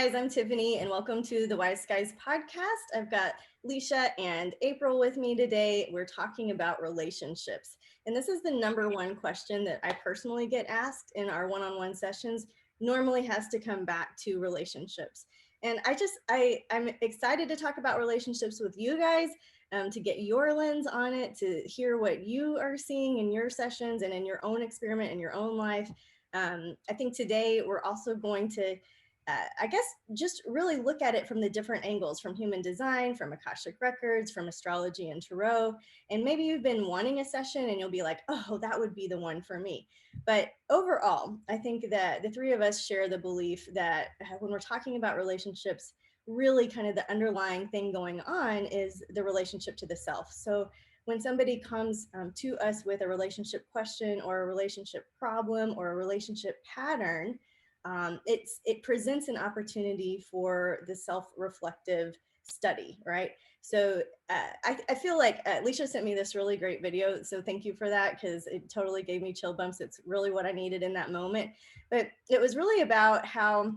guys, I'm Tiffany and welcome to the Wise Skies podcast. I've got Leisha and April with me today. We're talking about relationships. And this is the number one question that I personally get asked in our one-on-one sessions, normally has to come back to relationships. And I'm excited to talk about relationships with you guys, to get your lens on it, to hear what you are seeing in your sessions and in your own experiment in your own life. I think today we're also going to I guess just really look at it from the different angles, from human design, from Akashic records, from astrology and tarot. And maybe you've been wanting a session and you'll be like, oh, that would be the one for me. But overall, I think that the three of us share the belief that when we're talking about relationships, really kind of the underlying thing going on is the relationship to the self. So when somebody comes to us with a relationship question or a relationship problem or a relationship pattern, it presents an opportunity for the self-reflective study, right? So I feel like Leisha sent me this really great video, so thank you for that, because it totally gave me chill bumps. It's really what I needed in that moment. But it was really about how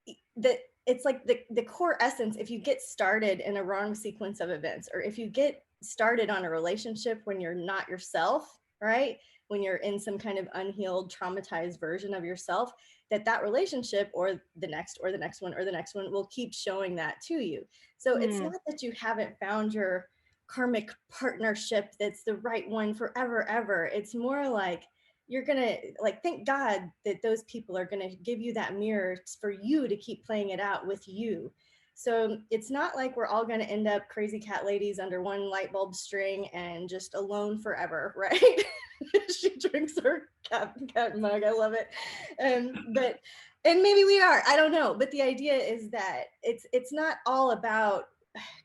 it's like the core essence. If you get started in a wrong sequence of events, or if you get started on a relationship when you're not yourself, right? When you're in some kind of unhealed, traumatized version of yourself, that relationship or the next one or the next one will keep showing that to you. So it's not that you haven't found your karmic partnership that's the right one forever, ever. It's more like you're gonna, like, thank God that those people are gonna give you that mirror for you to keep playing it out with you. So it's not like we're all going to end up crazy cat ladies under one light bulb string and just alone forever, right? She drinks her cat mug. I love it. And maybe we are. I don't know. But the idea is that it's not all about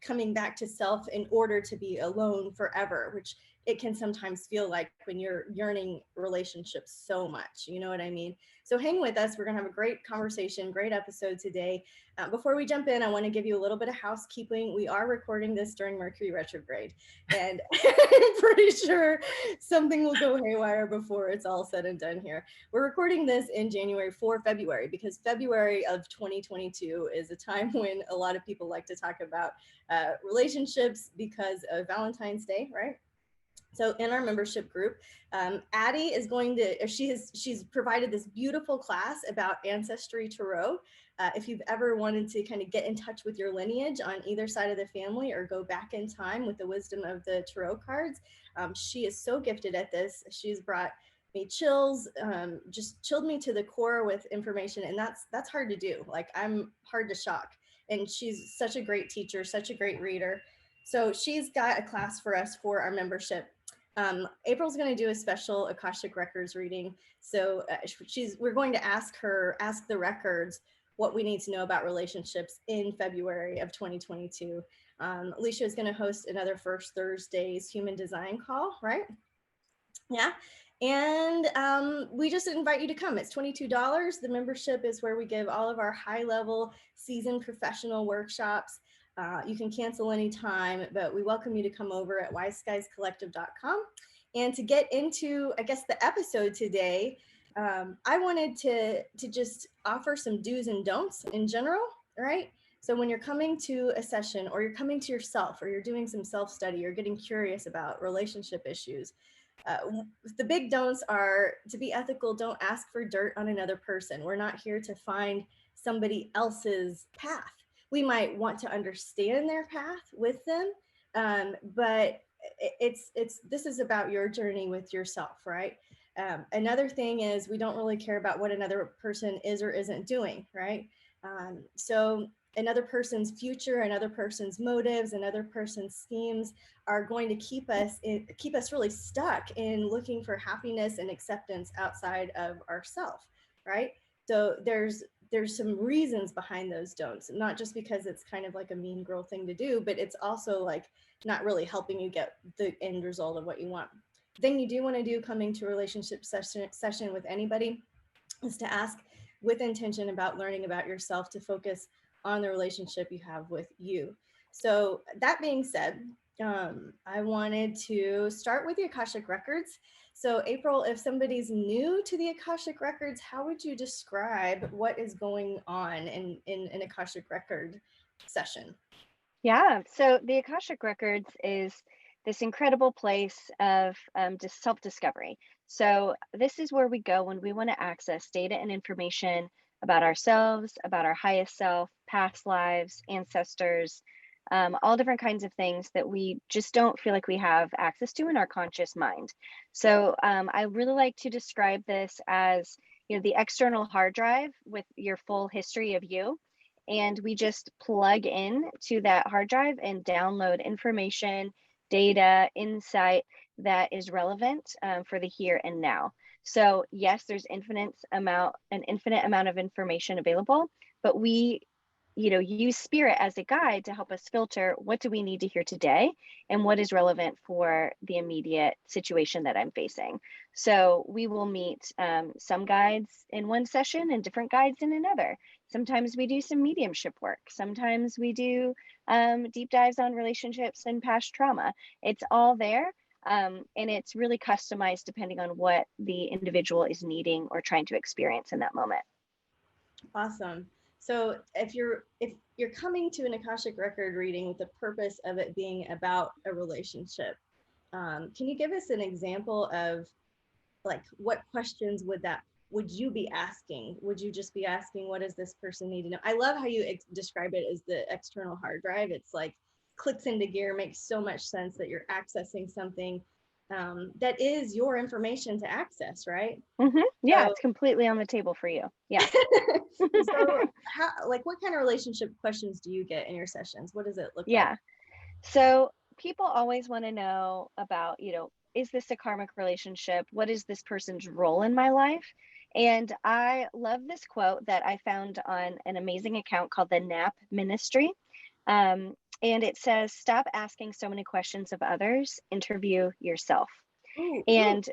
coming back to self in order to be alone forever, which it can sometimes feel like when you're yearning relationships so much. You know what I mean? So hang with us. We're going to have a great conversation, great episode today. Before we jump in, I want to give you a little bit of housekeeping. We are recording this during Mercury retrograde, and I'm pretty sure something will go haywire before it's all said and done here. We're recording this in January for February, because February of 2022 is a time when a lot of people like to talk about relationships because of Valentine's Day, right? So in our membership group, Addie is going to, she's provided this beautiful class about Ancestry Tarot. If you've ever wanted to kind of get in touch with your lineage on either side of the family or go back in time with the wisdom of the tarot cards, she is so gifted at this. She's brought me chills, just chilled me to the core with information. And that's hard to do. Like, I'm hard to shock. And she's such a great teacher, such a great reader. So she's got a class for us for our membership. April's going to do a special Akashic records reading. So we're going to ask the records what we need to know about relationships in February of 2022. Alicia is going to host another First Thursdays human design call, right? Yeah. And we just invite you to come. It's $22. The membership is where we give all of our high level seasoned professional workshops. You can cancel anytime, but we welcome you to come over at wiseskiescollective.com. And to get into, I guess, the episode today, I wanted to just offer some do's and don'ts in general, right? So when you're coming to a session, or you're coming to yourself, or you're doing some self-study, or getting curious about relationship issues, the big don'ts are to be ethical. Don't ask for dirt on another person. We're not here to find somebody else's path. We might want to understand their path with them, but this is about your journey with yourself, right? Another thing is, we don't really care about what another person is or isn't doing, right? So another person's future, another person's motives, another person's schemes are going to keep us really stuck in looking for happiness and acceptance outside of ourselves, right? So there's some reasons behind those don'ts, not just because it's kind of like a mean girl thing to do, but it's also like not really helping you get the end result of what you want. The thing you do want to do coming to a relationship session with anybody is to ask with intention about learning about yourself, to focus on the relationship you have with you. So that being said, I wanted to start with the Akashic records. So April, if somebody's new to the Akashic Records, how would you describe what is going on in an Akashic Record session? Yeah, so the Akashic Records is this incredible place of just self-discovery. So this is where we go when we want to access data and information about ourselves, about our highest self, past lives, ancestors, all different kinds of things that we just don't feel like we have access to in our conscious mind. So I really like to describe this as, the external hard drive with your full history of you, and we just plug in to that hard drive and download information, data, insight that is relevant for the here and now. So yes, there's an infinite amount of information available, but we, use spirit as a guide to help us filter what do we need to hear today and what is relevant for the immediate situation that I'm facing. So we will meet some guides in one session and different guides in another. Sometimes we do some mediumship work. Sometimes we do deep dives on relationships and past trauma. It's all there. And it's really customized depending on what the individual is needing or trying to experience in that moment. Awesome. So if you're coming to an Akashic Record reading with the purpose of it being about a relationship, can you give us an example of like what questions would you be asking? Would you just be asking, what does this person need to know? I love how you describe it as the external hard drive. It's like clicks into gear, makes so much sense that you're accessing something that is your information to access, right? Yeah, So, it's completely on the table for you. Yeah. so like, what kind of relationship questions do you get in your sessions? What does it look like? Yeah. So people always want to know about, is this a karmic relationship? What is this person's role in my life? And I love this quote that I found on an amazing account called the Nap Ministry. And it says, stop asking so many questions of others, interview yourself. Ooh, ooh. And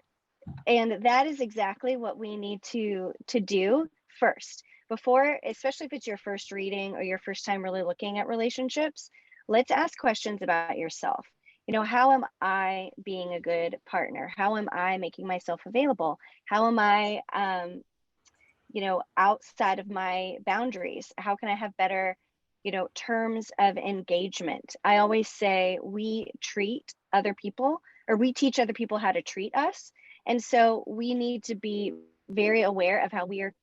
and that is exactly what we need to do first before, especially if it's your first reading or your first time really looking at relationships. Let's ask questions about yourself. How am I being a good partner? How am I making myself available? How am I outside of my boundaries? How can I have better terms of engagement? I always say we treat other people, or we teach other people how to treat us. And so we need to be very aware of how we are,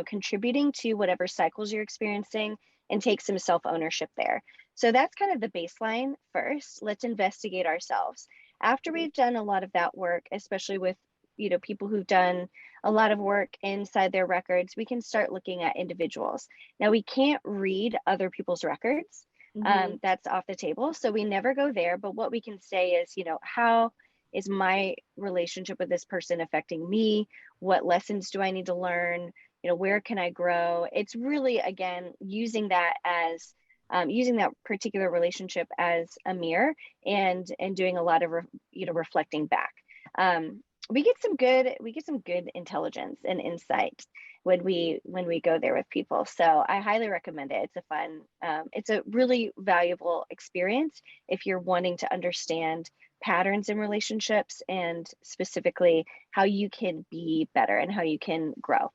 contributing to whatever cycles you're experiencing, and take some self ownership there. So that's kind of the baseline first. Let's investigate ourselves. After we've done a lot of that work, especially with, people who've done a lot of work inside their records, we can start looking at individuals. Now, we can't read other people's records. Mhm. That's off the table. So we never go there. But what we can say is, how is my relationship with this person affecting me? What lessons do I need to learn? Where can I grow? It's really, again, using that particular relationship as a mirror, and doing a lot of reflecting back. We get some good intelligence and insight when we go there with people. So I highly recommend it. It's a really valuable experience if you're wanting to understand patterns in relationships, and specifically how you can be better and how you can grow.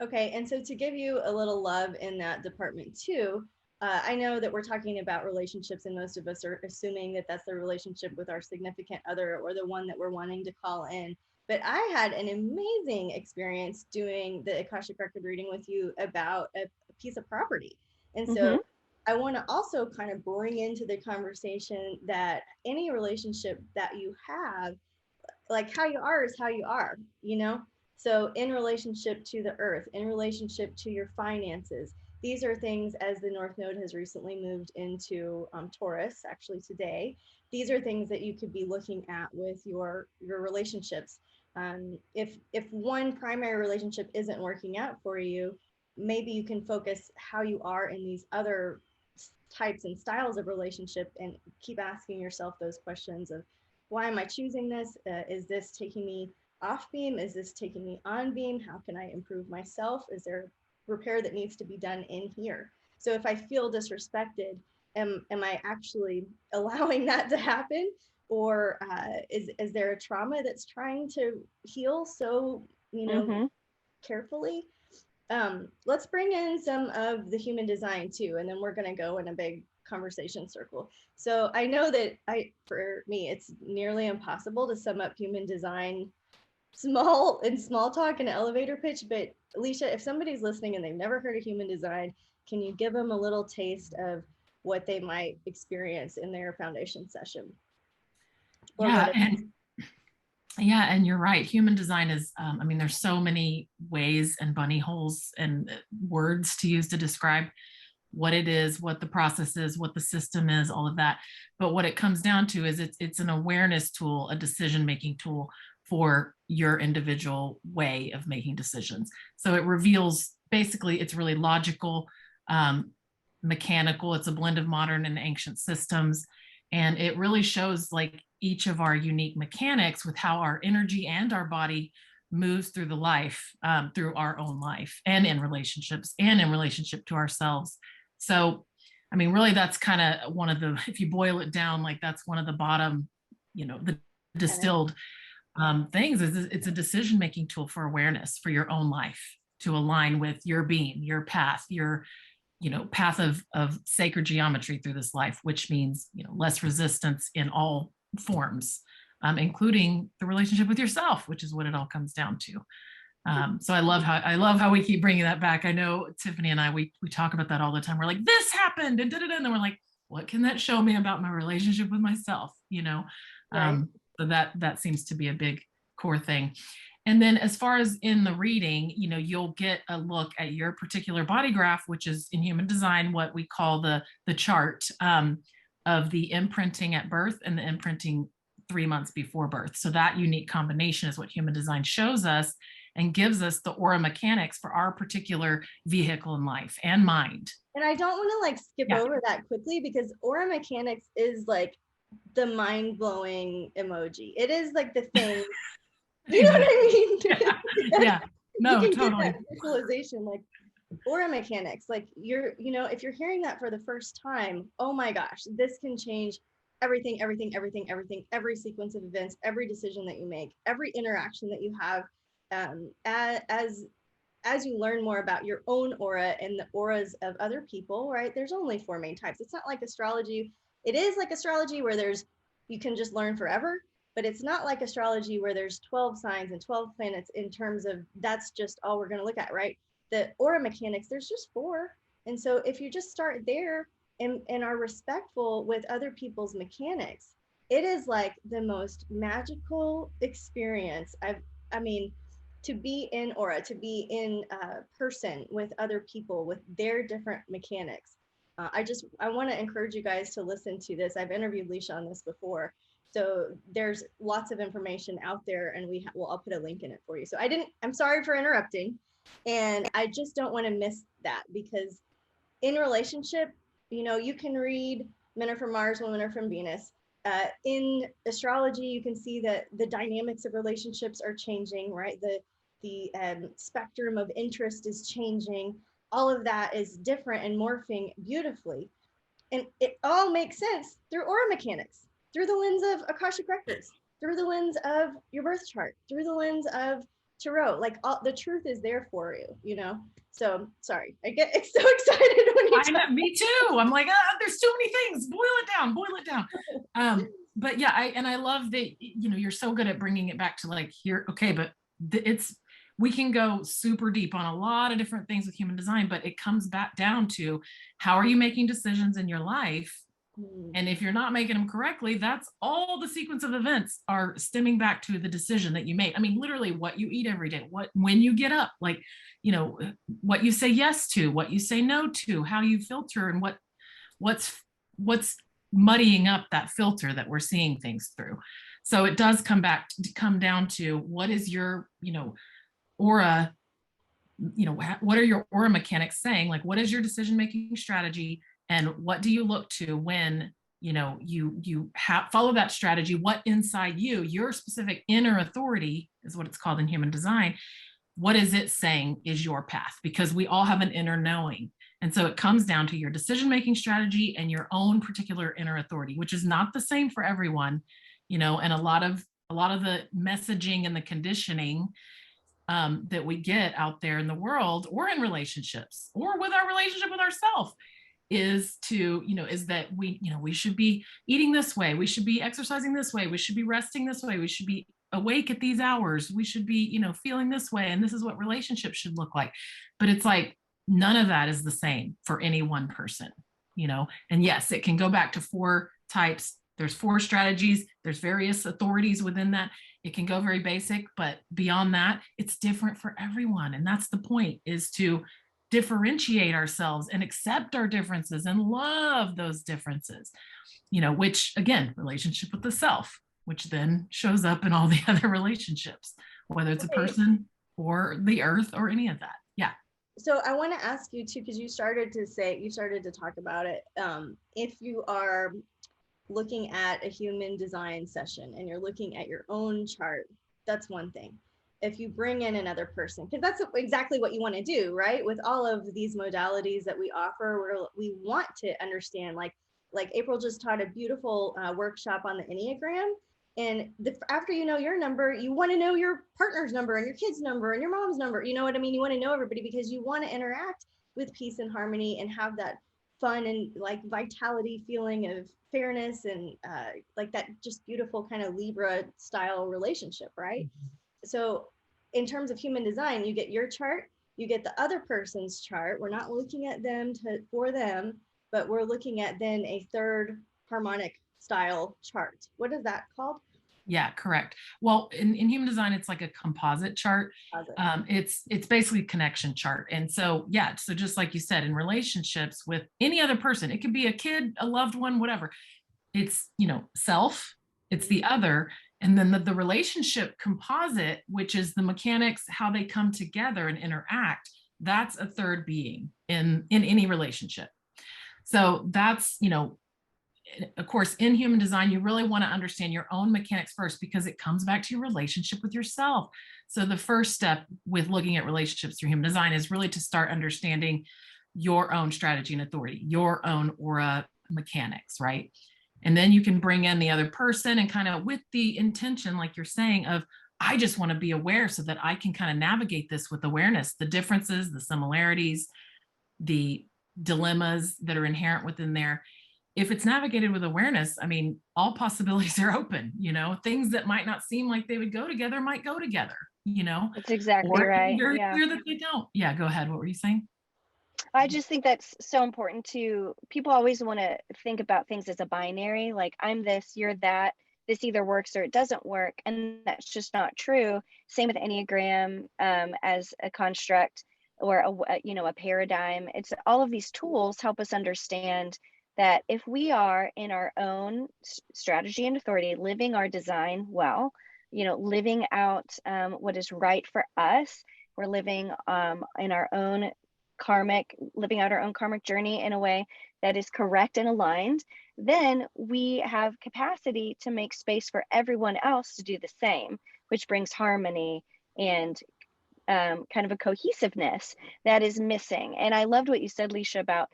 Okay, and so to give you a little love in that department too, I know that we're talking about relationships, and most of us are assuming that that's the relationship with our significant other or the one that we're wanting to call in. But I had an amazing experience doing the Akashic Record reading with you about a piece of property. And so Mm-hmm. I want to also kind of bring into the conversation that any relationship that you have, like how you are is how you are, you know? So in relationship to the earth, in relationship to your finances, these are things, as the North Node has recently moved into Taurus, actually today, these are things that you could be looking at with your relationships. If one primary relationship isn't working out for you, maybe you can focus how you are in these other types and styles of relationship, and keep asking yourself those questions of, why am I choosing this? Is this taking me off beam? Is this taking me on beam? How can I improve myself? Is there repair that needs to be done in here? So if I feel disrespected, am I actually allowing that to happen? or is there a trauma that's trying to heal so, carefully? Let's bring in some of the human design too, and then we're going to go in a big conversation circle. So I know that for me, it's nearly impossible to sum up human design small talk and elevator pitch. But Alicia, if somebody's listening and they've never heard of human design, can you give them a little taste of what they might experience in their foundation session? Or Yeah, what and you're right. Human design is, I mean, there's so many ways and bunny holes and words to use to describe what it is, what the process is, what the system is, all of that. But what it comes down to is it's an awareness tool, a decision-making tool for your individual way of making decisions. So it reveals, basically, it's really logical, mechanical. It's a blend of modern and ancient systems. And it really shows like each of our unique mechanics with how our energy and our body moves through the life, through our own life, and in relationships and in relationship to ourselves. So, I mean, really, that's kind of one of the, if you boil it down, like that's one of the bottom, the distilled things is it's a decision-making tool for awareness for your own life to align with your being, your path, your path of sacred geometry through this life, which means less resistance in all forms, including the relationship with yourself, which is what it all comes down to. So I love how we keep bringing that back. I know Tiffany and I we talk about that all the time. We're like, this happened and and then we're like, what can that show me about my relationship with myself? Right. So that seems to be a big core thing. And then as far as in the reading, you'll get a look at your particular body graph, which is in human design, what we call the chart of the imprinting at birth and the imprinting 3 months before birth. So that unique combination is what human design shows us and gives us the aura mechanics for our particular vehicle in life and mind. And I don't want to skip over that quickly, because aura mechanics is like the mind-blowing emoji. It is like the thing. You know what I mean? Yeah. No, you can totally. get that visualization, like aura mechanics. Like if you're hearing that for the first time, oh my gosh, this can change everything, every sequence of events, every decision that you make, every interaction that you have. As you learn more about your own aura and the auras of other people, right? There's only 4 main types. It's not like astrology. It is like astrology where you can just learn forever, but it's not like astrology where there's 12 signs and 12 planets in terms of that's just all we're going to look at, right? The aura mechanics, there's just 4. And so if you just start there and are respectful with other people's mechanics, it is like the most magical experience. I mean, to be in aura, to be in person with other people with their different mechanics. I want to encourage you guys to listen to this. I've interviewed Leisha on this before. So there's lots of information out there, and I'll put a link in it for you. So I'm sorry for interrupting. And I just don't want to miss that, because in relationship, you can read men are from Mars, women are from Venus. In astrology, you can see that the dynamics of relationships are changing, right? The spectrum of interest is changing. All of that is different and morphing beautifully. And it all makes sense through aura mechanics, through the lens of Akashic records, through the lens of your birth chart, through the lens of tarot. Like the truth is there for you, So sorry, I get so excited when you talk. Me too. I'm like, there's too many things. Boil it down. But yeah, I love that, you're so good at bringing it back to like here. Okay, but we can go super deep on a lot of different things with human design, but it comes back down to how are you making decisions in your life? And if you're not making them correctly, that's all the sequence of events are stemming back to the decision that you made. I mean, literally what you eat every day, when you get up, like, what you say yes to, what you say no to, how you filter, and what's muddying up that filter that we're seeing things through. So it does come down to what is your, aura, what are your aura mechanics saying? Like, what is your decision-making strategy? And what do you look to when, you follow that strategy? What inside you, your specific inner authority is what it's called in human design. What is it saying is your path? Because we all have an inner knowing. And so it comes down to your decision-making strategy and your own particular inner authority, which is not the same for everyone. and a lot of the messaging and the conditioning that we get out there in the world or in relationships or with our relationship with ourselves is that we should be eating this way, we should be exercising this way, we should be resting this way, we should be awake at these hours, we should be feeling this way, and this is what relationships should look like. But it's like none of that is the same for any one person. And yes, it can go back to 4 types. There's 4 strategies, there's various authorities within that. It can go very basic, but beyond that, it's different for everyone. And that's the point, is to differentiate ourselves and accept our differences and love those differences, which again, relationship with the self, which then shows up in all the other relationships, whether it's a person or the earth or any of that. Yeah. So I want to ask you too, because you started to talk about it. If you are looking at a human design session and you're looking at your own chart, that's one thing. If you bring in another person, because that's exactly what you want to do, right? With all of these modalities that we offer, we want to understand, like April just taught a beautiful workshop on the Enneagram. And after you know your number, you want to know your partner's number and your kid's number and your mom's number. You know what I mean? You want to know everybody because you want to interact with peace and harmony and have that fun and like vitality feeling of fairness and like that just beautiful kind of Libra style relationship, right? Mm-hmm. So in terms of human design, you get your chart, you get the other person's chart. We're not looking at them for them, but we're looking at then a third harmonic style chart. What is that called? Yeah, correct. Well, in human design, it's like a composite chart. It's basically a connection chart. And so, yeah, so just like you said, in relationships with any other person, it could be a kid, a loved one, whatever. It's, self, it's the other. And then the relationship composite, which is the mechanics, how they come together and interact, that's a third being in any relationship. So that's, of course, in human design, you really want to understand your own mechanics first, because it comes back to your relationship with yourself. So the first step with looking at relationships through human design is really to start understanding your own strategy and authority, your own aura mechanics, right? And then you can bring in the other person and kind of with the intention, like you're saying, of, I just want to be aware so that I can kind of navigate this with awareness, the differences, the similarities, the dilemmas that are inherent within there. If it's navigated with awareness, I mean, all possibilities are open, things that might not seem like they would go together might go together, That's exactly right. Very clear that they don't. Yeah, go ahead. What were you saying? I just think that's so important people always want to think about things as a binary, like I'm this, you're that, this either works or it doesn't work. And that's just not true. Same with Enneagram as a construct or a paradigm. It's all of these tools help us understand that if we are in our own strategy and authority, living our design well, living out what is right for us, we're living in our own living out our own karmic journey in a way that is correct and aligned, then we have capacity to make space for everyone else to do the same, which brings harmony and kind of a cohesiveness that is missing. And I loved what you said, Leisha, about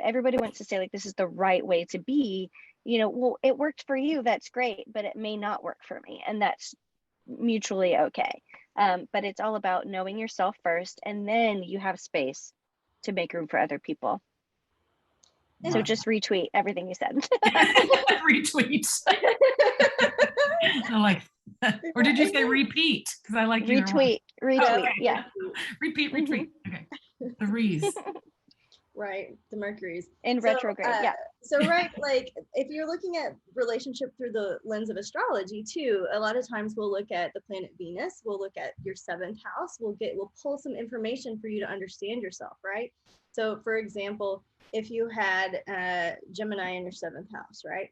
everybody wants to say like, this is the right way to be, well, it worked for you. That's great, but it may not work for me. And that's mutually okay. But it's all about knowing yourself first, and then you have space to make room for other people. So just retweet everything you said. Retweet. I like that. Or did you say repeat? Because I like retweet. Okay. Yeah. Repeat. Okay. The Rees. Right, the Mercury's in retrograde. Yeah. So right, like if you're looking at relationship through the lens of astrology too, a lot of times we'll look at the planet Venus, we'll look at your 7th house, we'll pull some information for you to understand yourself, right? So for example, if you had Gemini in your 7th house, right?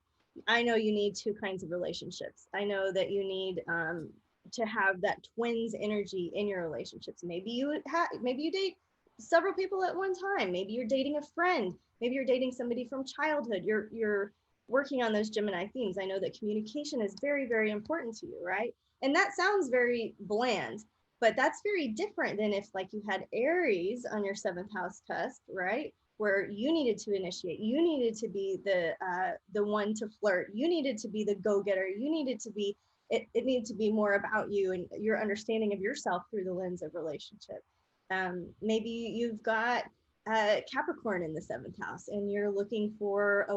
I know you need 2 kinds of relationships. I know that you need to have that twins energy in your relationships. Maybe you date several people at one time. Maybe you're dating a friend. Maybe you're dating somebody from childhood. You're working on those Gemini themes. I know that communication is very, very important to you, right? And that sounds very bland, but that's very different than if like you had Aries on your 7th house cusp, right? where you needed to initiate, you needed to be the one to flirt, you needed to be the go-getter, you needed to be, it needed to be more about you and your understanding of yourself through the lens of relationship. Maybe you've got Capricorn in the 7th house and you're looking for a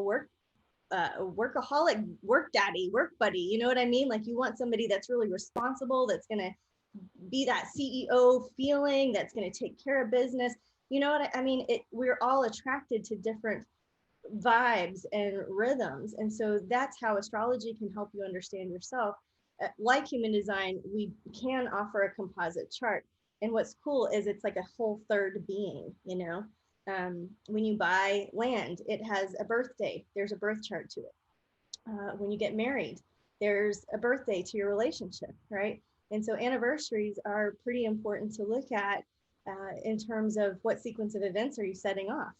workaholic, work daddy, work buddy. You know what I mean? Like you want somebody that's really responsible, that's going to be that CEO feeling, that's going to take care of business. You know what I mean? We're all attracted to different vibes and rhythms. And so that's how astrology can help you understand yourself. Like human design, we can offer a composite chart. And what's cool is it's like a whole third being, you know? When you buy land, it has a birthday. There's a birth chart to it. When you get married, there's a birthday to your relationship, right? And so anniversaries are pretty important to look at in terms of what sequence of events are you setting off.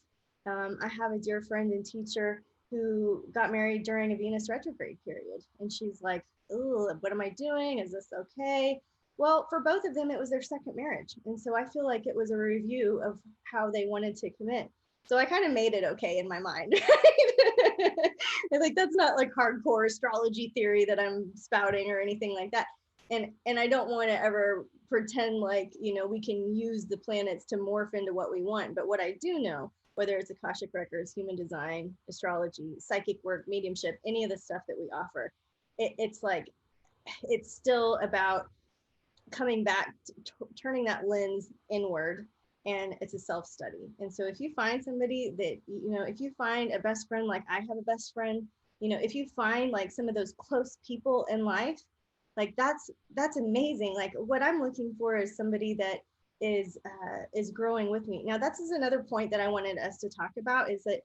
I have a dear friend and teacher who got married during a Venus retrograde period. And she's like, oh, what am I doing? Is this okay? Well, for both of them, it was their second marriage. And so I feel like it was a review of how they wanted to commit. So I kind of made it okay in my mind. Right? And like, that's not like hardcore astrology theory that I'm spouting or anything like that. And I don't want to ever pretend like, you know, we can use the planets to morph into what we want. But what I do know, whether it's Akashic records, human design, astrology, psychic work, mediumship, any of the stuff that we offer, it's like, it's still about coming back, turning that lens inward, and it's a self-study. And so if you find somebody that, you know, if you find a best friend, like I have a best friend, you know, if you find like some of those close people in life, like that's amazing. Like what I'm looking for is somebody that is growing with me. Now that's another point that I wanted us to talk about, is that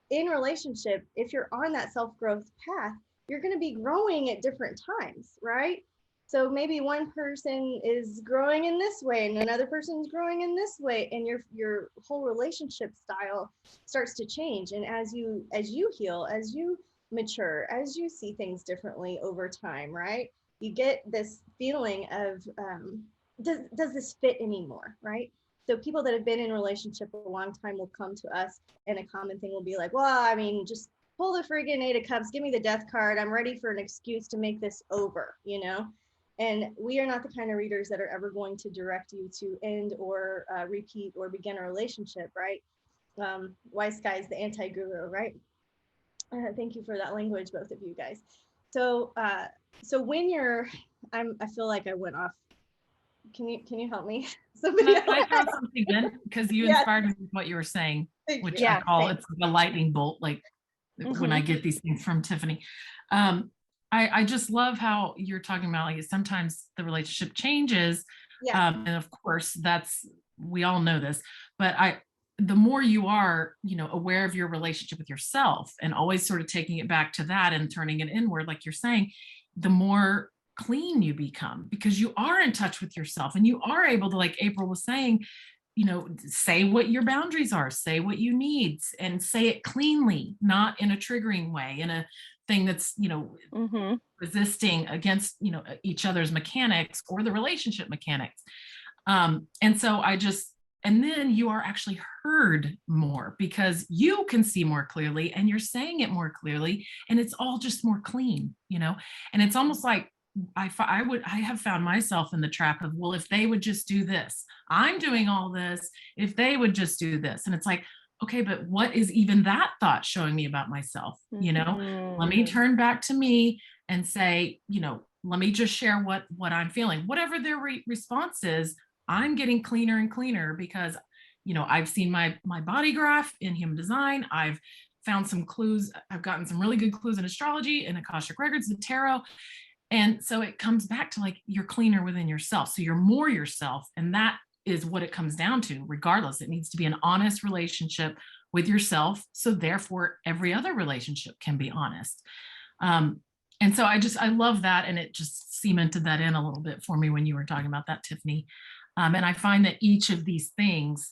in relationship, if you're on that self-growth path, you're going to be growing at different times, right? So maybe one person is growing in this way and another person's growing in this way, and your whole relationship style starts to change. And as you heal, as you mature, as you see things differently over time, right? You get this feeling of does this fit anymore, right? So people that have been in a relationship a long time will come to us, and a common thing will be like, well, I mean, just pull the friggin' 8 of Cups, give me the Death card. I'm ready for an excuse to make this over, you know? And we are not the kind of readers that are ever going to direct you to end or repeat or begin a relationship, right? Wise Guy is the anti-guru, right? Thank you for that language, both of you guys. So, so when you're, I feel like I went off. Can you help me? Somebody Can I throw something in? Because you inspired me with what you were saying, which I call it's like a lightning bolt, like when I get these things from Tiffany. I just love how you're talking about, like, sometimes the relationship changes. And of course we all know this, but the more you are, you know, aware of your relationship with yourself and always sort of taking it back to that and turning it inward, like you're saying, the more clean you become, because you are in touch with yourself and you are able to, like April was saying, you know, say what your boundaries are, say what you need, and say it cleanly, not in a triggering way, in a thing that's, you know, resisting against, you know, each other's mechanics or the relationship mechanics. And so and then you are actually heard more because you can see more clearly and you're saying it more clearly, and it's all just more clean, you know? And it's almost like I have found myself in the trap of, well, if they would just do this, I'm doing all this, if they would just do this. And it's like, okay, but what is even that thought showing me about myself? You know, let me turn back to me and say, you know, let me just share what I'm feeling. Whatever their response is, I'm getting cleaner and cleaner because, you know, I've seen my body graph in human design. I've found some clues. I've gotten some really good clues in astrology and Akashic records and tarot. And so it comes back to, like, you're cleaner within yourself. So you're more yourself. And that is what it comes down to. Regardless, it needs to be an honest relationship with yourself. So therefore, every other relationship can be honest. And so I love that. And it just cemented that in a little bit for me when you were talking about that, Tiffany. And I find that each of these things,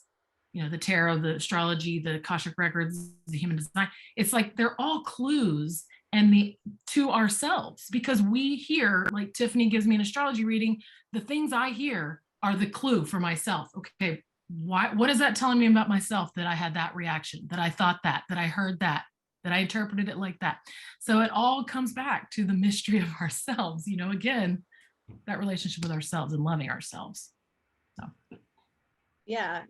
you know, the tarot, the astrology, the Akashic records, the human design, it's like they're all clues and to ourselves, because we hear, like Tiffany gives me an astrology reading, the things I hear are the clue for myself. Okay, what is that telling me about myself, that I had that reaction, that I thought that I heard that I interpreted it like that? So it all comes back to the mystery of ourselves, again, that relationship with ourselves and loving ourselves. So Yeah,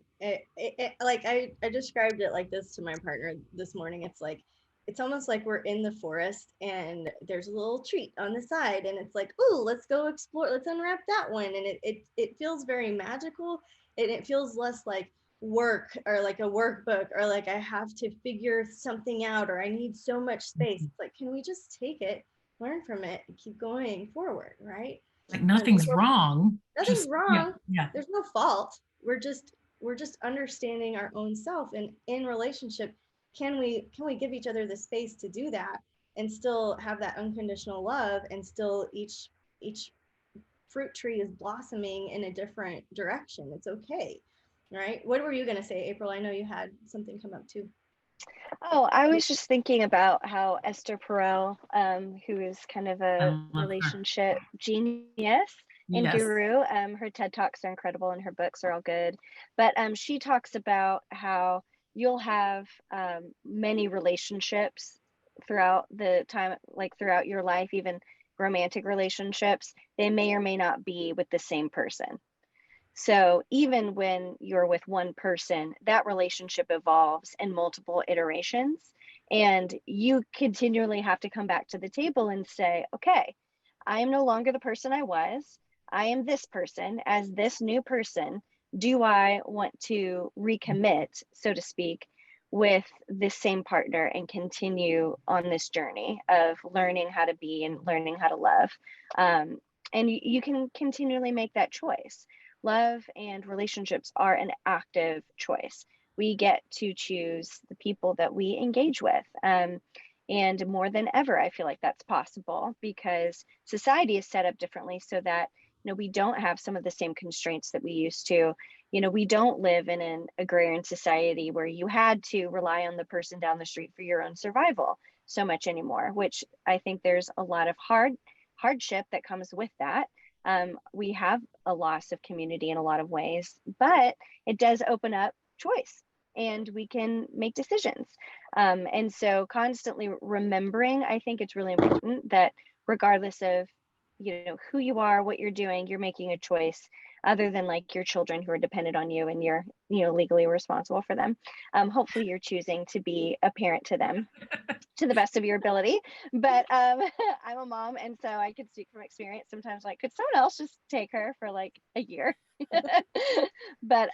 like I described it like this to my partner this morning. It's like, it's almost like we're in the forest and there's a little treat on the side, and it's like, oh, let's go explore, let's unwrap that one. And it feels very magical, and it feels less like work or like a workbook or like I have to figure something out or I need so much space. It's like, can we just take it, learn from it, and keep going forward, right? like nothing's wrong. Nothing's Yeah, wrong. yeah. There's no fault. We're just understanding our own self, and in relationship, can we give each other the space to do that and still have that unconditional love, and still each fruit tree is blossoming in a different direction. It's okay. Right? What were you going to say, April? I know you had something come up too. Oh, I was just thinking about how Esther Perel, who is kind of a relationship genius and guru, her TED Talks are incredible and her books are all good. But she talks about how you'll have many relationships throughout the time, like throughout your life, even romantic relationships. They may or may not be with the same person. So even when you're with one person, that relationship evolves in multiple iterations. And you continually have to come back to the table and say, okay, I am no longer the person I was. I am this person. As this new person, do I want to recommit, so to speak, with this same partner and continue on this journey of learning how to be and learning how to love? And you can continually make that choice. Love and relationships are an active choice. We get to choose the people that we engage with. And more than ever, I feel like that's possible because society is set up differently so that, we don't have some of the same constraints that we used to. We don't live in an agrarian society where you had to rely on the person down the street for your own survival so much anymore, which I think there's a lot of hardship that comes with that. We have a loss of community in a lot of ways, but it does open up choice and we can make decisions. And so constantly remembering, I think it's really important that regardless of, who you are, what you're doing, you're making a choice other than like your children who are dependent on you and you're, legally responsible for them. Hopefully you're choosing to be a parent to them to the best of your ability. But I'm a mom, and so I could speak from experience. Sometimes, like, could someone else just take her for like a year? But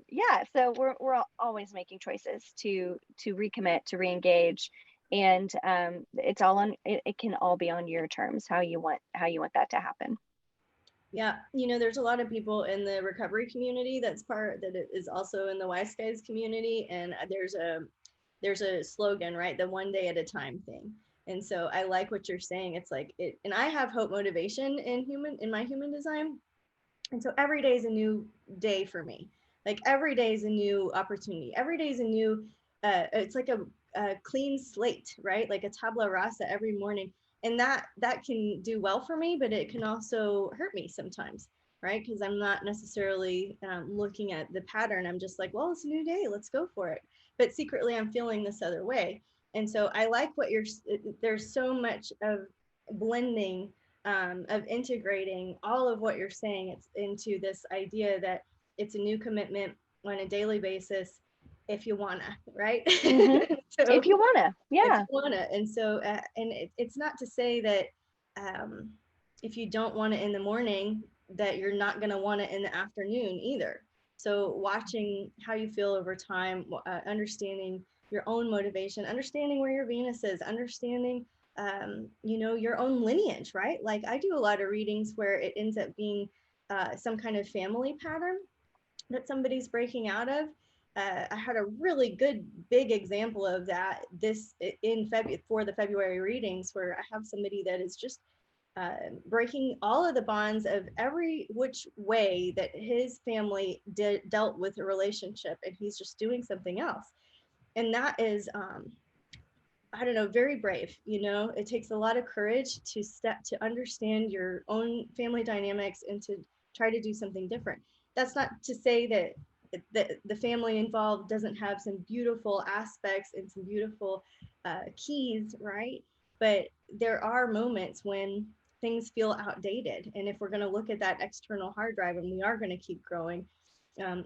yeah, so we're always making choices to recommit, to reengage, and it's all on. It can all be on your terms, how you want that to happen. Yeah, there's a lot of people in the recovery community that is also in the Wise Guys community, and there's a slogan, right? The one day at a time thing. And so I like what you're saying. It's like and I have hope motivation in my human design. And so every day is a new day for me. Like every day is a new opportunity. Every day is a new, it's like a clean slate, right? Like a tabla rasa every morning. And that can do well for me, but it can also hurt me sometimes, right? Because I'm not necessarily looking at the pattern. I'm just like, well, it's a new day. Let's go for it. But secretly, I'm feeling this other way. And so I like there's so much of blending, of integrating all of what you're saying. It's into this idea that it's a new commitment on a daily basis if you wanna, right? Mm-hmm. So, if you wanna, yeah. If you wanna. And so, and it's not to say that if you don't want it in the morning, that you're not gonna want it in the afternoon either. So watching how you feel over time, understanding your own motivation, understanding where your Venus is, understanding your own lineage, right? Like I do a lot of readings where it ends up being some kind of family pattern that somebody's breaking out of. I had a really good big example of that for the February readings, where I have somebody that is just breaking all of the bonds of every which way that his family dealt with a relationship, and he's just doing something else. And that is I don't know, very brave. It takes a lot of courage to understand your own family dynamics and to try to do something different. That's not to say that the family involved doesn't have some beautiful aspects and some beautiful keys, right? But there are moments when things feel outdated. And if we're going to look at that external hard drive and we are going to keep growing,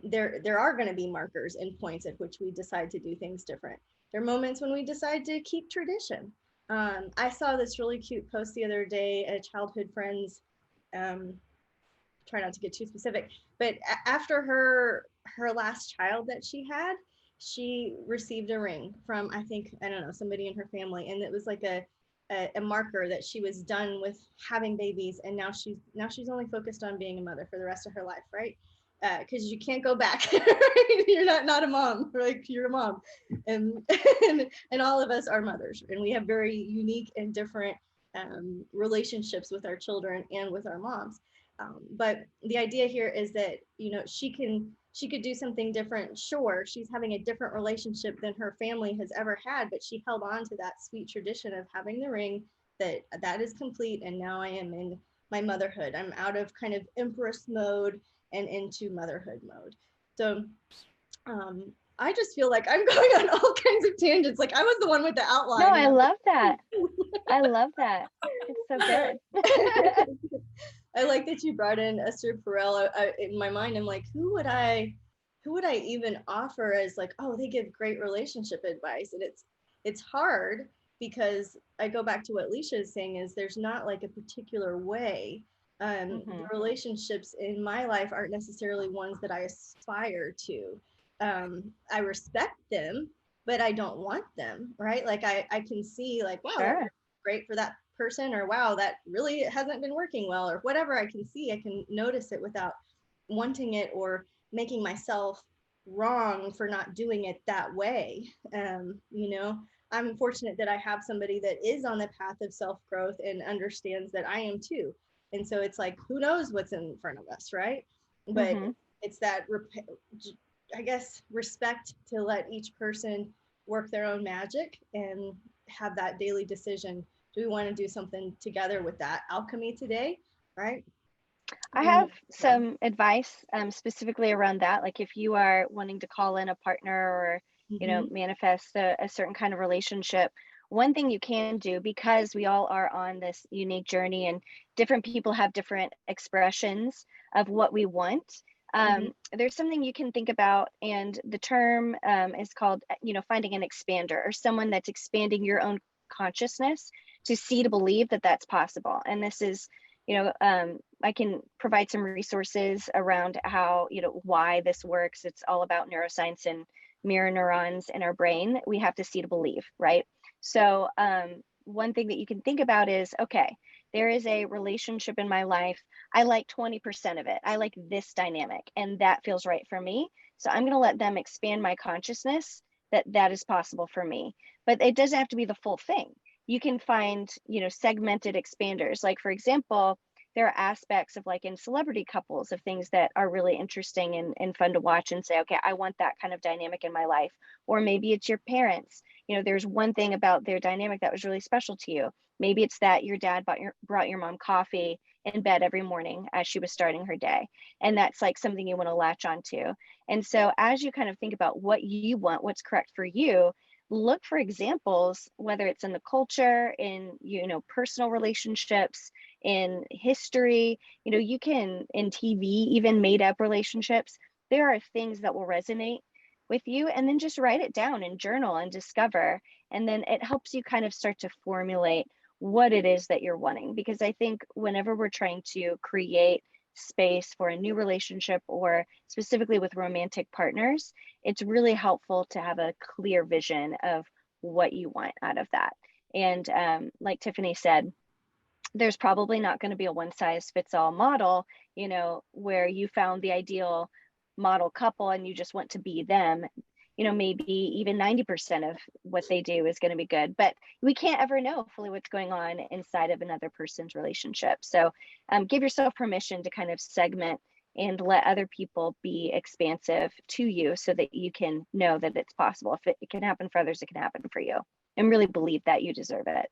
there are going to be markers and points at which we decide to do things different. There are moments when we decide to keep tradition. I saw this really cute post the other day, a childhood friend's, try not to get too specific, but after her last child that she had, she received a ring from, I think, I don't know, somebody in her family, and it was like a marker that she was done with having babies, and now she's only focused on being a mother for the rest of her life, right? Because you can't go back. You're not a mom, like you're a mom, and, and all of us are mothers, and we have very unique and different relationships with our children and with our moms. But the idea here is that, you know, she could do something different. Sure, she's having a different relationship than her family has ever had, but she held on to that sweet tradition of having the ring, that is complete, and now I am in my motherhood. I'm out of kind of empress mode and into motherhood mode. So I just feel like I'm going on all kinds of tangents. Like I was the one with the outline. No, I love that. I love that. It's so good. I like that you brought in Esther Perel. In my mind, I'm like, who would I even offer as like, oh, they give great relationship advice? And it's hard because I go back to what Leisha is saying, is there's not like a particular way. The relationships in my life aren't necessarily ones that I aspire to. I respect them, but I don't want them, right? Like I can see like, wow, Sure. that's great for that person, or wow, that really hasn't been working well, or whatever. I can see, I can notice it without wanting it or making myself wrong for not doing it that way. You know, I'm fortunate that I have somebody that is on the path of self-growth and understands that I am too. And so it's like, who knows what's in front of us, right? But it's that I guess respect to let each person work their own magic and have that daily decision. Do we want to do something together with that alchemy today, right? I have some advice specifically around that. Like if you are wanting to call in a partner or, you know, manifest a certain kind of relationship, one thing you can do, because we all are on this unique journey and different people have different expressions of what we want. There's something you can think about, and the term is called, you know, finding an expander, or someone that's expanding your own consciousness to see, to believe that that's possible. And this is, you know, I can provide some resources around how, you know, why this works. It's all about neuroscience and mirror neurons in our brain. We have to see to believe, right? So one thing that you can think about is, okay, there is a relationship in my life. I like 20% of it. I like this dynamic, and that feels right for me. So I'm going to let them expand my consciousness that that is possible for me. But it doesn't have to be the full thing. You can find, you know, segmented expanders. Like, for example, there are aspects of, like in celebrity couples, of things that are really interesting and fun to watch and say, okay, I want that kind of dynamic in my life. Or maybe it's your parents. You know, there's one thing about their dynamic that was really special to you. Maybe it's that your dad brought your mom coffee in bed every morning as she was starting her day. And that's like something you want to latch onto. And so as you kind of think about what you want, what's correct for you, look for examples, whether it's in the culture, in, you know, personal relationships, in history, you know, you can, in TV, even made up relationships, there are things that will resonate with you, and then just write it down and journal and discover. And then it helps you kind of start to formulate what it is that you're wanting. Because I think whenever we're trying to create space for a new relationship, or specifically with romantic partners, it's really helpful to have a clear vision of what you want out of that. And like Tiffany said, there's probably not going to be a one size fits all model, you know, where you found the ideal model couple and you just want to be them. You know, maybe even 90% of what they do is going to be good, but we can't ever know fully what's going on inside of another person's relationship. So give yourself permission to kind of segment and let other people be expansive to you, so that you can know that it's possible. If it can happen for others, it can happen for you, and really believe that you deserve it.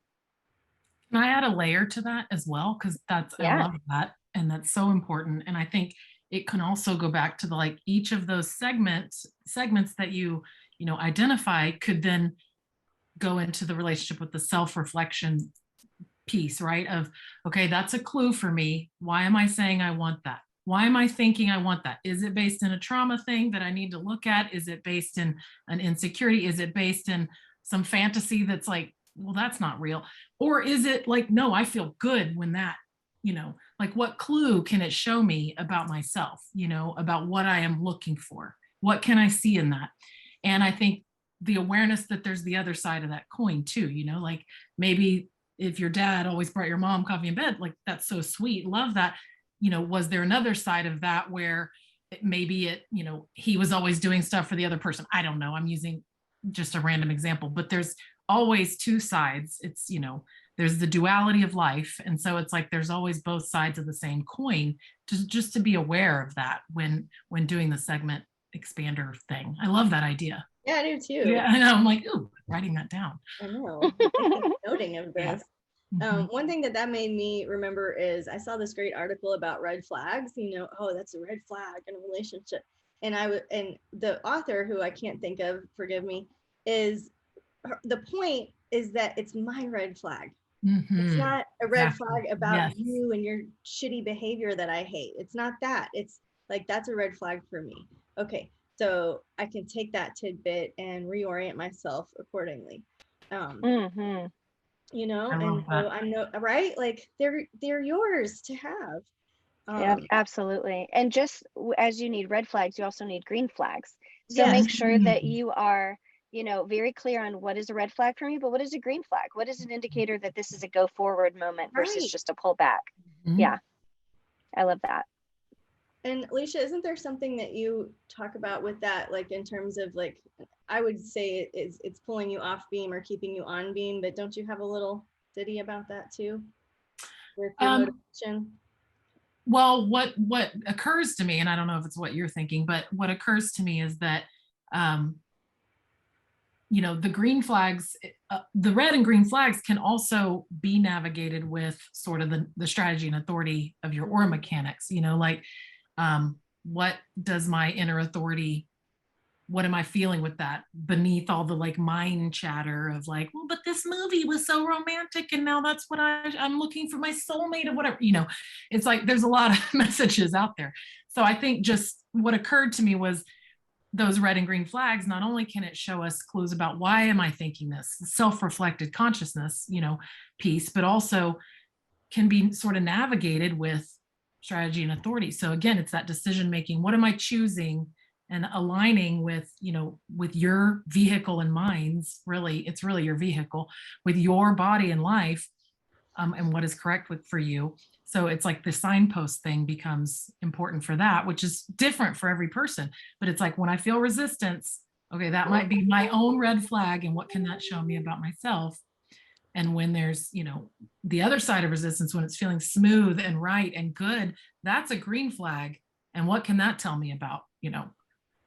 Can I add a layer to that as well? Because I love that. And that's so important. And I think it can also go back to the, like, each of those segments that you know, identify could then go into the relationship with the self-reflection piece, right? Of, okay, that's a clue for me. Why am I saying I want that? Why am I thinking I want that? Is it based in a trauma thing that I need to look at? Is it based in an insecurity? Is it based in some fantasy that's like, well, that's not real? Or is it like, no, I feel good when that, you know, like, what clue can it show me about myself, you know, about what I am looking for? What can I see in that? And I think the awareness that there's the other side of that coin too, you know, like, maybe if your dad always brought your mom coffee in bed, like, that's so sweet, love that. You know, was there another side of that where maybe it, you know, he was always doing stuff for the other person? I don't know, I'm using just a random example, but there's always two sides. It's, you know, there's the duality of life, and so it's like there's always both sides of the same coin, just to be aware of that when doing the segment expander thing. I love that idea. Yeah, I do too. Yeah, I know. I'm like, ooh, writing that down. I know. I keep noting of this. Yeah. One thing that made me remember is I saw this great article about red flags. You know, oh, that's a red flag in a relationship. And and the author, who I can't think of, forgive me, is the point is that it's my red flag. It's not a red flag about you and your shitty behavior that I hate. It's not that. It's like, that's a red flag for me. Okay, so I can take that tidbit and reorient myself accordingly. You know, and so I know, right? Like, they're yours to have. Yeah, absolutely. And just as you need red flags, you also need green flags. So Yes. make sure that you are, you know, very clear on what is a red flag for me, but what is a green flag? What is an indicator that this is a go forward moment versus just a pull back? Yeah, I love that. And Alicia, isn't there something that you talk about with that, like, in terms of, like, I would say it's pulling you off beam or keeping you on beam, but don't you have a little ditty about that too, with your motivation? Well, what occurs to me, and I don't know if it's what you're thinking, but what occurs to me is that, you know, the green flags, the red and green flags can also be navigated with sort of the strategy and authority of your aura mechanics. You know, like, what does my inner authority, what am I feeling with that beneath all the, like, mind chatter of, like, well, but this movie was so romantic and now that's what I'm looking for, my soulmate or whatever, you know. It's like there's a lot of messages out there. So I think just what occurred to me was those red and green flags, not only can it show us clues about why am I thinking this, self-reflected consciousness, you know, piece, but also can be sort of navigated with strategy and authority. So again, it's that decision making. What am I choosing? And aligning with, you know, with your vehicle and minds. Really, it's really your vehicle with your body and life, and what is correct for you. So it's like the signpost thing becomes important for that, which is different for every person. But it's like, when I feel resistance, okay, that might be my own red flag, and what can that show me about myself? And when there's, you know, the other side of resistance, when it's feeling smooth and right and good, that's a green flag. And what can that tell me about, you know,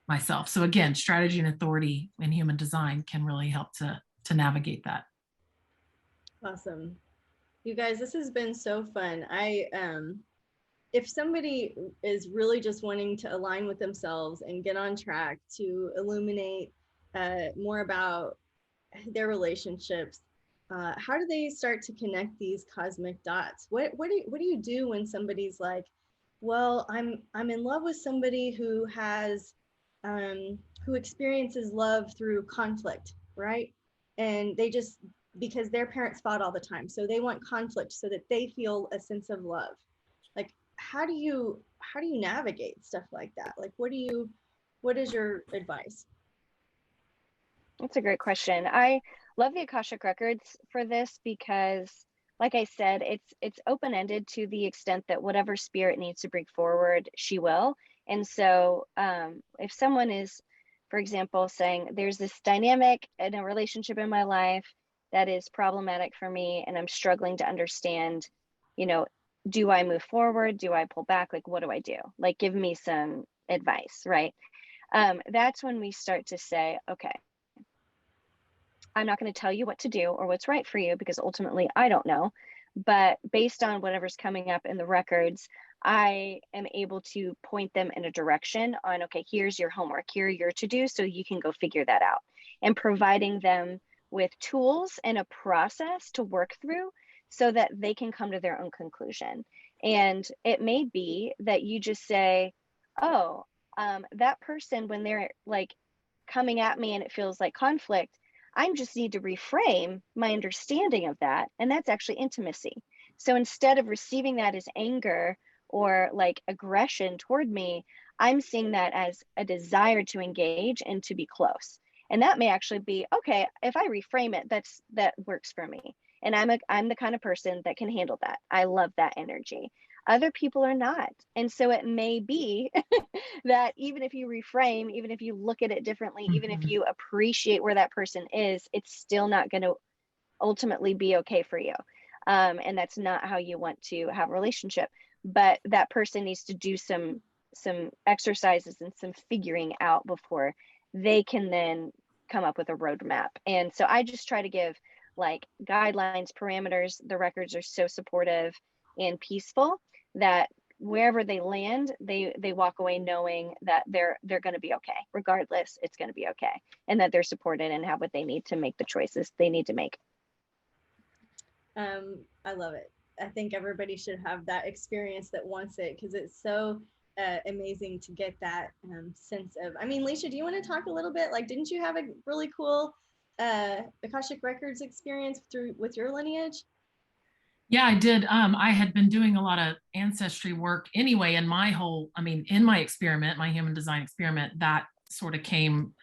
myself? So again, strategy and authority in human design can really help to navigate that. Awesome. You guys, this has been so fun. If somebody is really just wanting to align with themselves and get on track to illuminate more about their relationships, how do they start to connect these cosmic dots? What do you do when somebody's like, well, I'm in love with somebody who has who experiences love through conflict, right? And they just, because their parents fought all the time, so they want conflict so that they feel a sense of love. Like, how do you navigate stuff like that? Like, what is your advice? That's a great question. I love the Akashic records for this because, like I said, it's open-ended to the extent that whatever spirit needs to bring forward, she will. And so if someone is, for example, saying there's this dynamic in a relationship in my life that is problematic for me and I'm struggling to understand, you know, do I move forward? Do I pull back? Like, what do I do? Like, give me some advice, right? That's when we start to say, okay, I'm not going to tell you what to do or what's right for you because ultimately I don't know. But based on whatever's coming up in the records, I am able to point them in a direction on, okay, here's your homework, here are your to-do, so you can go figure that out. And providing them with tools and a process to work through so that they can come to their own conclusion. And it may be that you just say, oh, that person, when they're like coming at me and it feels like conflict, I just need to reframe my understanding of that. And that's actually intimacy. So instead of receiving that as anger or like aggression toward me, I'm seeing that as a desire to engage and to be close. And that may actually be, okay, if I reframe it, that works for me. And I'm the kind of person that can handle that. I love that energy. Other people are not. And so it may be that even if you reframe, even if you look at it differently, even if you appreciate where that person is, it's still not going to ultimately be okay for you. And that's not how you want to have a relationship. But that person needs to do some exercises and some figuring out before they can then come up with a roadmap. And so I just try to give like guidelines, parameters. The records are so supportive and peaceful that wherever they land, they walk away knowing that they're going to be okay. Regardless, it's going to be okay, and that they're supported and have what they need to make the choices they need to make. I love it. I think everybody should have that experience that wants it, because it's so amazing to get that sense of, I mean, Leisha, do you want to talk a little bit? Like, didn't you have a really cool Akashic Records experience with your lineage? Yeah, I did. I had been doing a lot of ancestry work anyway, and in my experiment, my human design experiment, that sort of came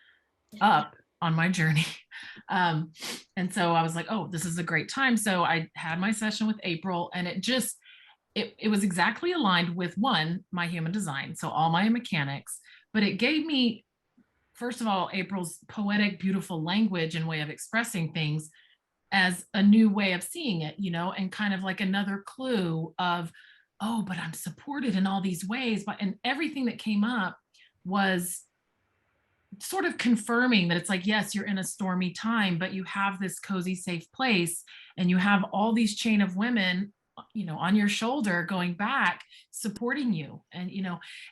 up on my journey. And so I was like, oh, this is a great time. So I had my session with April, and it was exactly aligned with my human design. So all my mechanics, but it gave me, first of all, April's poetic, beautiful language and way of expressing things as a new way of seeing it, and kind of like another clue of, oh, but I'm supported in all these ways. And everything that came up was sort of confirming that it's like, yes, you're in a stormy time, but you have this cozy, safe place, and you have all these chain of women, on your shoulder going back, supporting you. And,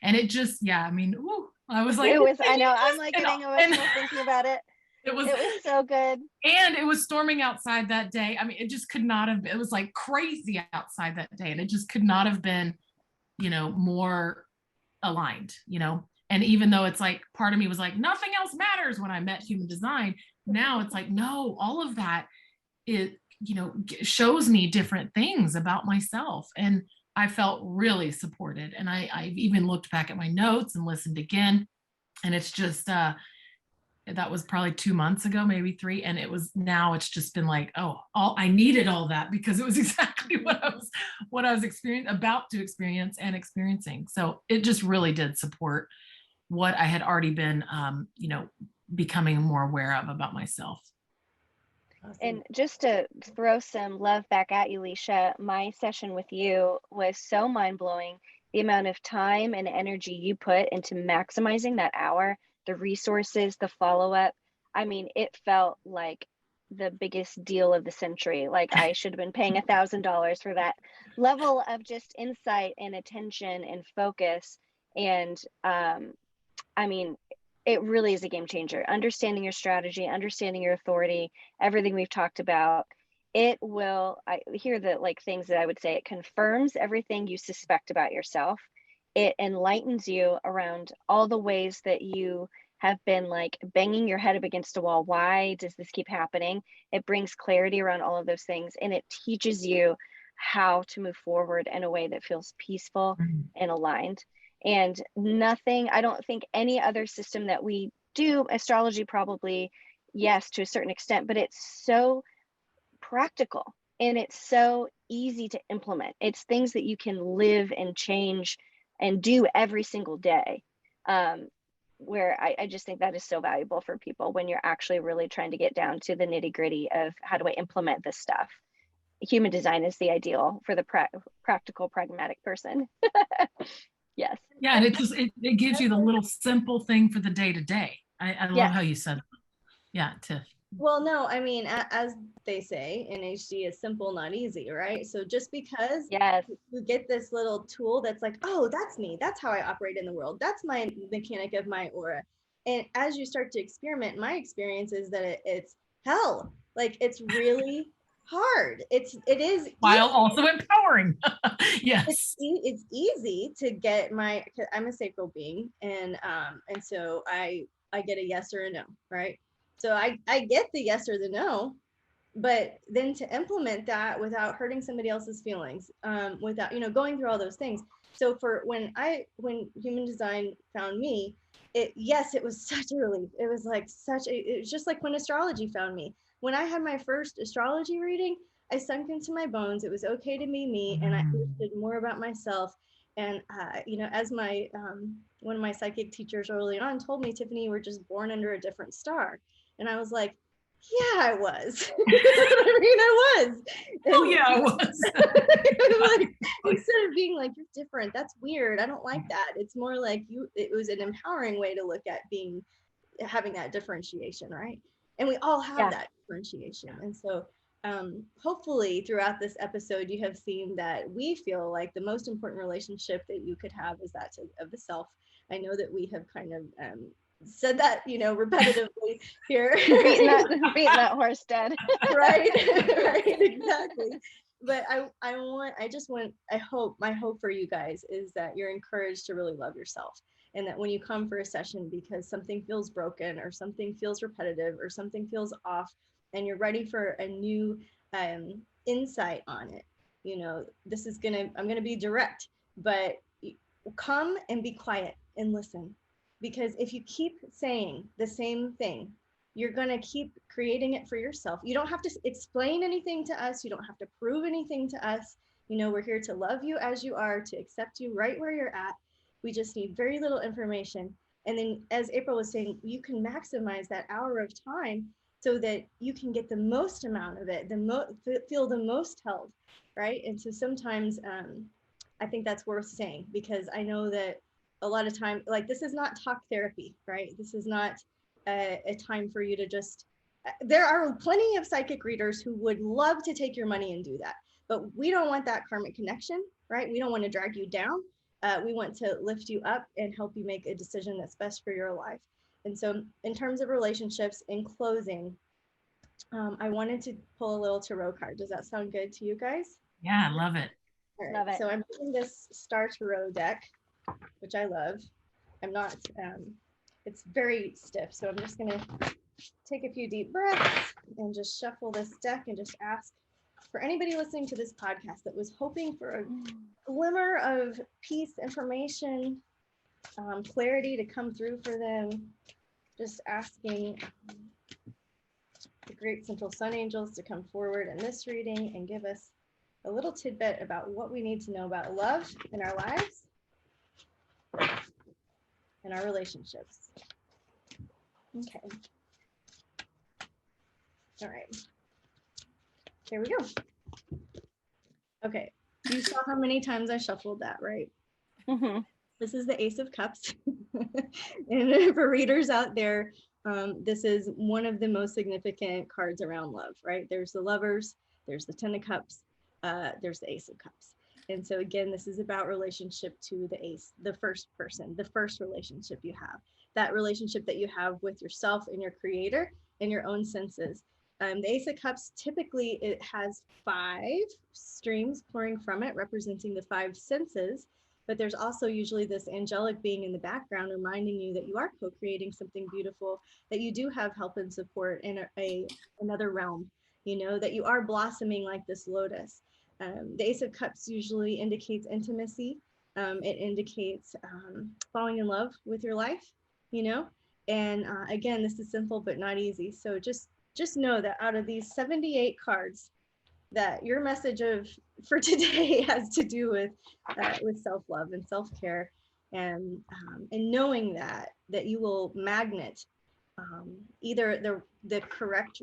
and it just, yeah, I mean, ooh, I was like, I know, I'm like getting emotional thinking about it. It was so good. And it was storming outside that day. I mean, it just could not have been, it was like crazy outside that day. And it just could not have been, more aligned, And even though it's like, part of me was like, nothing else matters when I met human design. Now it's like, no, all of that, it, shows me different things about myself. And I felt really supported. And I've even looked back at my notes and listened again. And it's just, that was probably 2 months ago, maybe 3. And it's just been like, oh, I needed all that, because it was exactly what I was about to experience and experiencing. So it just really did support what I had already been, becoming more aware of about myself. Awesome. And just to throw some love back at you, Leisha, my session with you was so mind-blowing. The amount of time and energy you put into maximizing that hour, the resources, the follow-up. I mean, it felt like the biggest deal of the century. Like I should have been paying $1,000 for that level of just insight and attention and focus. And I mean, it really is a game changer. Understanding your strategy, understanding your authority, everything we've talked about, I hear the things that I would say, it confirms everything you suspect about yourself. It enlightens you around all the ways that you have been like banging your head up against a wall. Why does this keep happening? It brings clarity around all of those things. And it teaches you how to move forward in a way that feels peaceful and aligned. And I don't think any other system that we do, astrology probably, yes, to a certain extent, but it's so practical and it's so easy to implement. It's things that you can live and change and do every single day. Where I just think that is so valuable for people when you're actually really trying to get down to the nitty gritty of how do I implement this stuff. Human design is the ideal for the practical, pragmatic person. Yes. Yeah, and it gives you the little simple thing for the day to day. I love how you said that. Yeah, Tiff. Well, no, I mean, as they say in HD, it's simple, not easy, right? So just because Yes. you get this little tool that's like, oh, that's me, that's how I operate in the world, that's my mechanic of my aura. And as you start to experiment, my experience is that it's hell. Like, it's really hard. It is While easy. also empowering. Yes. It's easy to get my, 'cause I'm a sacral being, and so I get a yes or a no, right? So I get the yes or the no, but then to implement that without hurting somebody else's feelings, without, going through all those things. So for when human design found me, yes, it was such a relief. It was like it was just like when astrology found me. When I had my first astrology reading, I sunk into my bones. It was okay to be me, and I understood more about myself. And as my one of my psychic teachers early on told me, Tiffany, you were just born under a different star. And I was like, yeah, I was. I mean, I was. Oh And yeah, I was. like, instead of being like, you're different, that's weird, I don't like that. It's more like it was an empowering way to look at having that differentiation, right? And we all have Yeah. that differentiation. And so hopefully throughout this episode, you have seen that we feel like the most important relationship that you could have is that of the self. I know that we have kind of said that, repetitively here. beating that horse dead. Right. Right, exactly. But my hope for you guys is that you're encouraged to really love yourself, and that when you come for a session because something feels broken or something feels repetitive or something feels off, and you're ready for a new insight on it, I'm gonna be direct, but come and be quiet and listen. Because if you keep saying the same thing, you're going to keep creating it for yourself. You don't have to explain anything to us. You don't have to prove anything to us. We're here to love you as you are, to accept you right where you're at. We just need very little information. And then, as April was saying, you can maximize that hour of time so that you can get the most amount of it, feel the most held, right? And so sometimes I think that's worth saying, because I know that a lot of time, like, this is not talk therapy, right? This is not a time for you to just, there are plenty of psychic readers who would love to take your money and do that, but we don't want that karmic connection, right? We don't want to drag you down. We want to lift you up and help you make a decision that's best for your life. And so in terms of relationships, in closing, I wanted to pull a little tarot card. Does that sound good to you guys? Yeah, I love it. All right, Love it. so I'm using this Star Tarot deck, which I love. I'm not, it's very stiff, so I'm just gonna take a few deep breaths and just shuffle this deck and just ask for anybody listening to this podcast that was hoping for a glimmer of peace, information, clarity to come through for them, just asking the great central sun angels to come forward in this reading and give us a little tidbit about what we need to know about love in our lives and our relationships. Okay. All right. Here we go. Okay. You saw how many times I shuffled that, right? Mm-hmm. This is the Ace of Cups. And for readers out there, this is one of the most significant cards around love, right? There's the Lovers, there's the Ten of Cups, there's the Ace of Cups. And so again, this is about relationship to the ace, the first person, the first relationship you have, that relationship that you have with yourself and your creator and your own senses. The Ace of Cups, typically it has 5 streams pouring from it, representing the 5 senses. But there's also usually this angelic being in the background reminding you that you are co-creating something beautiful, that you do have help and support in another realm, that you are blossoming like this lotus. The Ace of Cups usually indicates intimacy. It indicates falling in love with your life, and again, this is simple but not easy. So just know that out of these 78 cards, that your message for today has to do with self-love and self-care, and knowing that you will magnet either the correct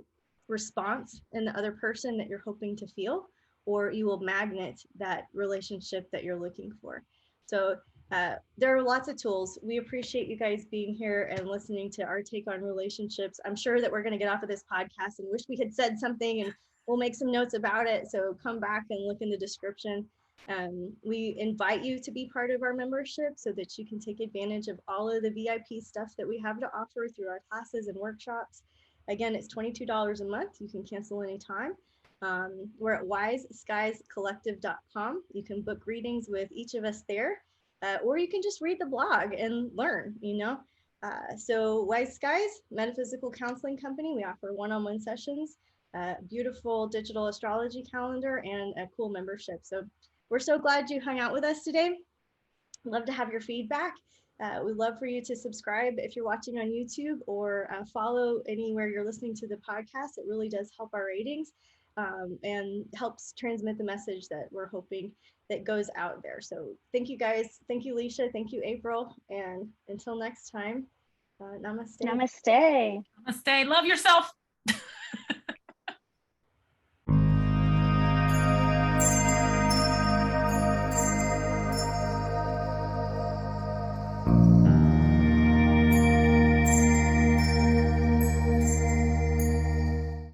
response in the other person that you're hoping to feel, or you will magnet that relationship that you're looking for. So There are lots of tools. We appreciate you guys being here and listening to our take on relationships. I'm sure that we're going to get off of this podcast and wish we had said something, and we'll make some notes about it. So come back and look in the description. We invite you to be part of our membership so that you can take advantage of all of the VIP stuff that we have to offer through our classes and workshops. Again, it's $22 a month. You can cancel anytime. We're at wiseskiescollective.com. You can book readings with each of us there. Or you can just read the blog and learn, So Wise Skies, metaphysical counseling company. We offer one-on-one sessions, beautiful digital astrology calendar, and a cool membership. So we're so glad you hung out with us today. Love to have your feedback. We'd love for you to subscribe if you're watching on YouTube, or follow anywhere you're listening to the podcast. It really does help our ratings and helps transmit the message that we're hoping that goes out there. So thank you guys. Thank you, Leisha. Thank you, April. And until next time, namaste. Namaste. Namaste. Love yourself.